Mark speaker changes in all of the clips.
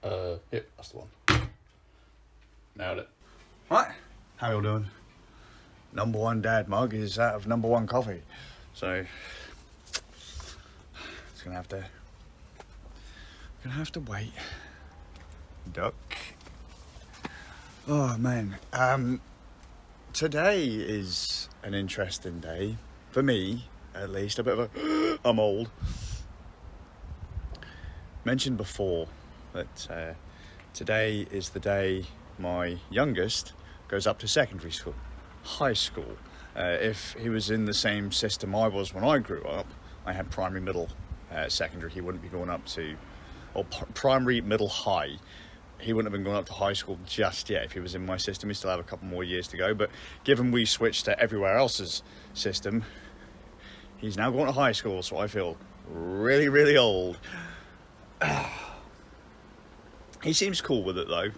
Speaker 1: Yep, that's the one. Nailed it.
Speaker 2: Right, how you all doing? Number one dad mug is out of number one coffee, so it's gonna have to wait. Duck. Oh man, today is an interesting day for me, at least. A bit of a I'm old. Mentioned before that today is the day my youngest goes up to secondary school, high school. If he was in the same system I was when I grew up, I had primary, middle, secondary. He wouldn't be going up to, or primary, middle, high. He wouldn't have been going up to high school just yet. If he was in my system, we still have a couple more years to go. But given we switched to everywhere else's system, he's now going to high school, so I feel really, really old. He seems cool with it though.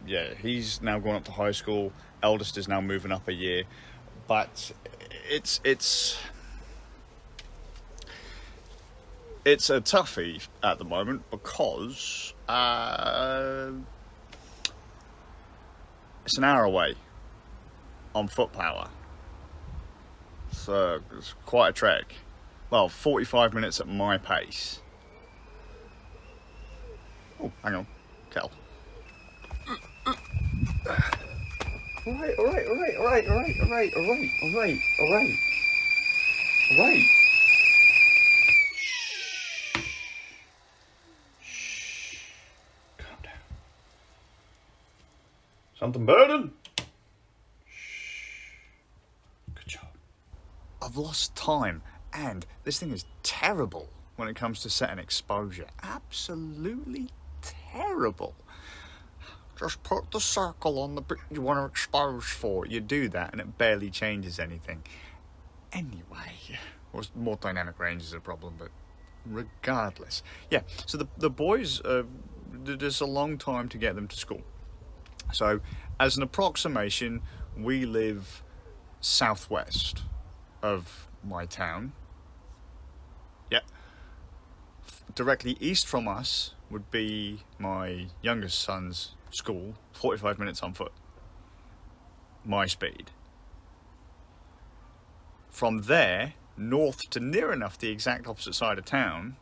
Speaker 2: Yeah, he's now going up to high school. Eldest is now moving up a year, but it's a toughie at the moment because it's an hour away on foot power, so it's quite a trek. Well, 45 minutes at my pace. Oh, hang on, kettle. All right. Shh. Calm down. Something burning? Shh. Good job. I've lost time, and this thing is terrible when it comes to setting exposure. Absolutely terrible. Just put the circle on the bit you want to expose for. You do that and it barely changes anything. Anyway, more dynamic range is a problem, but regardless. Yeah, so the boys, there's a long time to get them to school. So as an approximation, we live southwest of my town. Yeah. Directly east from us would be my youngest son's school, 45 minutes on foot, my speed. From there, north to near enough the exact opposite side of town,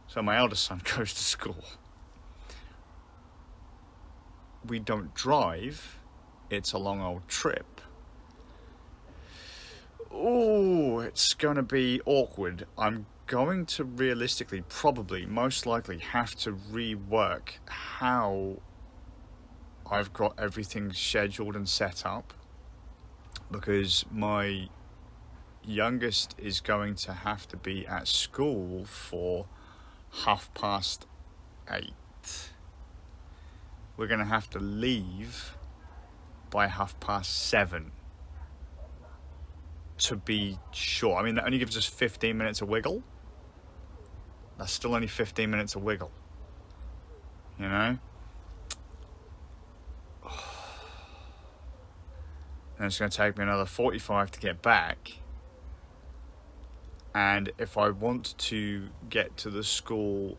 Speaker 2: so my eldest son goes to school. We don't drive, it's a long old trip. Oh, it's going to be awkward. I'm going to realistically, probably, most likely have to rework how I've got everything scheduled and set up, because my youngest is going to have to be at school for 8:30. We're going to have to leave by 7:30 to be sure. I mean, that only gives us 15 minutes of wiggle. That's still only 15 minutes of wiggle, you know? And it's going to take me another 45 to get back. And if I want to get to the school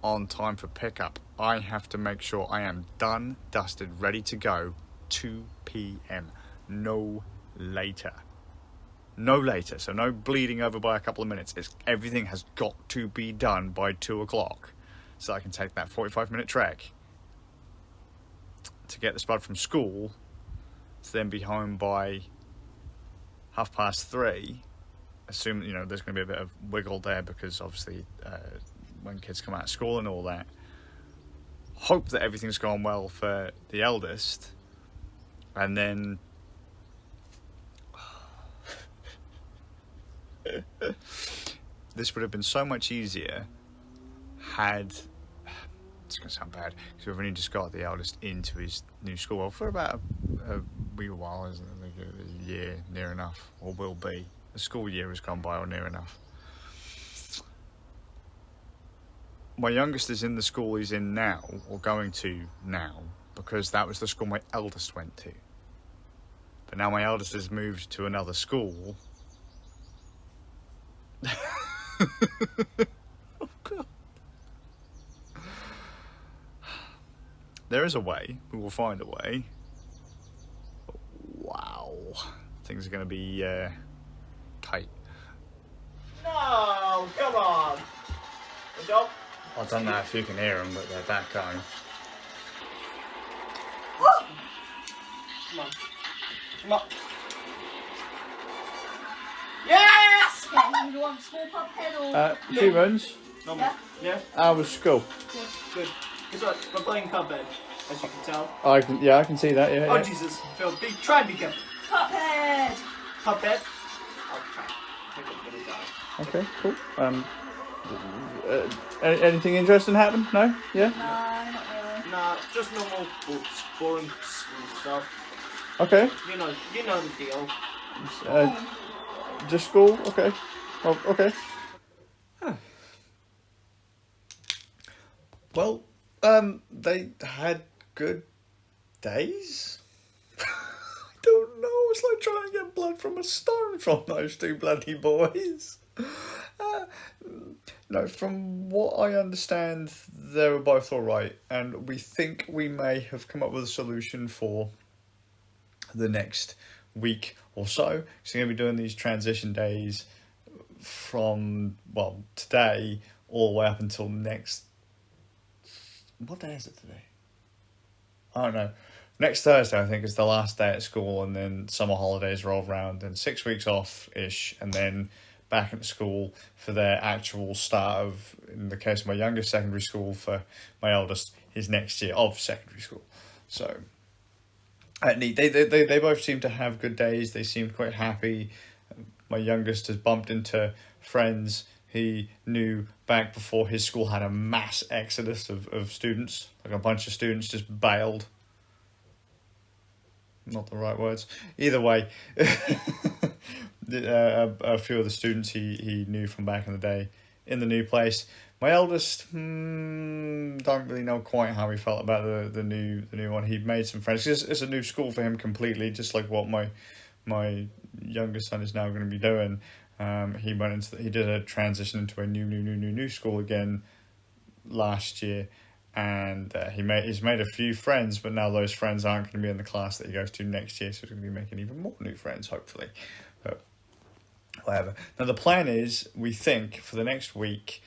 Speaker 2: on time for pickup, I have to make sure I am done, dusted, ready to go 2 p.m. No later. No later, so no bleeding over by a couple of minutes. Everything has got to be done by 2 o'clock, so I can take that 45-minute trek to get the spud from school, to then be home by 3:30. Assume, you know, there's going to be a bit of wiggle there because obviously when kids come out of school and all that. Hope that everything's gone well for the eldest, and then this would have been so much easier had, it's going to sound bad because we've only just got the eldest into his new school. Well, for about a wee while, isn't it? Like a year, near enough, or will be. The school year has gone by, or near enough. My youngest is in the school he's in now, or going to now, because that was the school my eldest went to. But now my eldest has moved to another school. Oh God. there is a way. We will find a way. Wow. Things are going to be tight.
Speaker 3: No, come on. Good job.
Speaker 2: I don't know if you can hear them, but they're back home.
Speaker 3: Come on. Come on. Yes!
Speaker 4: Okay, you want small pub head or...
Speaker 2: 2 runs.
Speaker 3: Normal. Yeah?
Speaker 2: How was school?
Speaker 3: Good. Guess what? We're playing Cuphead, as you can tell.
Speaker 2: I can see that, yeah.
Speaker 3: Oh, Jesus. Phil, try and be careful.
Speaker 4: Cuphead!
Speaker 3: Cuphead? Oh, crap. I think I'm gonna die.
Speaker 2: Okay, cool. Anything interesting happen? No? Yeah?
Speaker 4: No, not really.
Speaker 3: Nah, just normal books, boring school stuff.
Speaker 2: Okay.
Speaker 3: You know the deal.
Speaker 2: Just school? Okay. Oh, okay. Well, they had good days? I don't know. It's like trying to get blood from a stone from those two bloody boys. No, from what I understand, they were both alright, and we think we may have come up with a solution for the next week or so. So we're going to be doing these transition days from, well, today all the way up until next... What day is it today? I don't know. Next Thursday, I think, is the last day at school, and then summer holidays roll around, and 6 weeks off-ish, and then back at school for their actual start of, in the case of my youngest, secondary school, for my eldest, his next year of secondary school. So, they both seem to have good days. They seem quite happy. My youngest has bumped into friends he knew back before his school had a mass exodus of students. Like a bunch of students just bailed. Not the right words. Either way, a few of the students he knew from back in the day in the new place. My eldest, don't really know quite how he felt about the new one. He made some friends. It's a new school for him completely, just like what my youngest son is now going to be doing. He did a transition into a new school again last year, and he's made a few friends, but now those friends aren't going to be in the class that he goes to next year, so he's going to be making even more new friends, hopefully. But whatever. Now the plan is, we think, for the next week,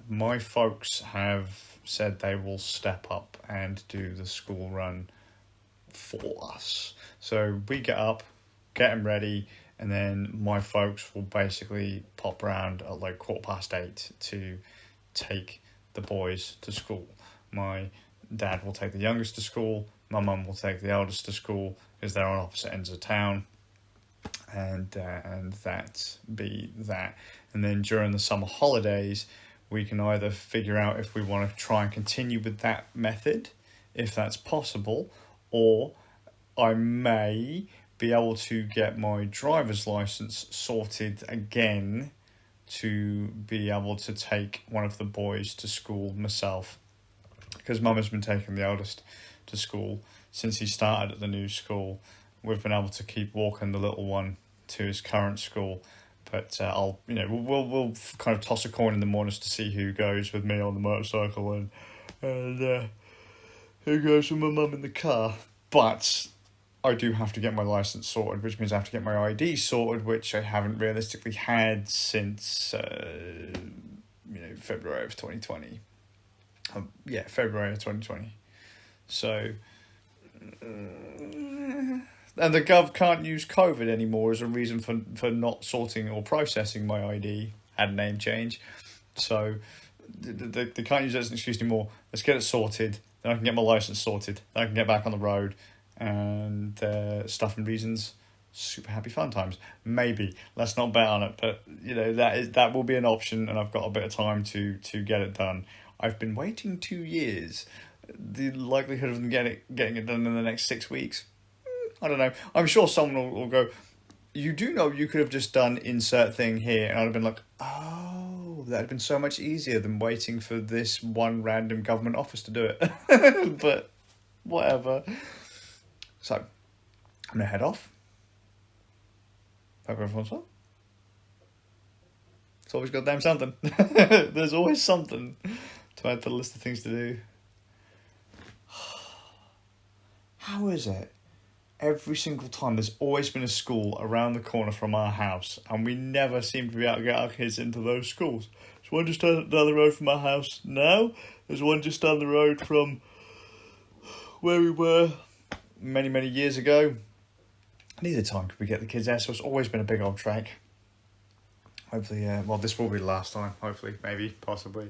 Speaker 2: my folks have said they will step up and do the school run for us. So we get up, get them ready, and then my folks will basically pop around at like 8:15 to take the boys to school. My dad will take the youngest to school. My mum will take the eldest to school because they're on opposite ends of town. And that be that. And then during the summer holidays, we can either figure out if we want to try and continue with that method, if that's possible, or I may be able to get my driver's license sorted again to be able to take one of the boys to school myself, because Mum has been taking the eldest to school since he started at the new school. We've been able to keep walking the little one to his current school, but we'll kind of toss a coin in the mornings to see who goes with me on the motorcycle and who goes with my mum in the car. But I do have to get my license sorted, which means I have to get my ID sorted, which I haven't realistically had since February of 2020. February of 2020. So, and the Gov can't use COVID anymore as a reason for not sorting or processing my ID. Had a name change. So, they can't use that as an excuse anymore. Let's get it sorted. Then I can get my license sorted. Then I can get back on the road. And stuff and reasons, super happy fun times. Maybe, let's not bet on it, but that will be an option, and I've got a bit of time to get it done. I've been waiting 2 years. The likelihood of them getting it done in the next 6 weeks, I don't know. I'm sure someone will go, you do know you could have just done insert thing here, and I'd have been like, oh, that'd have been so much easier than waiting for this one random government office to do it. But whatever. So, I'm going to head off. Hope everyone's well. It's always goddamn something. There's always something to add to the list of things to do. How is it? Every single time there's always been a school around the corner from our house, and we never seem to be able to get our kids into those schools. There's one just down the road from our house now. There's one just down the road from where we were many, many years ago. Neither time could we get the kids there, so it's always been a big old trek. Hopefully, well, this will be the last time. Hopefully, maybe, possibly.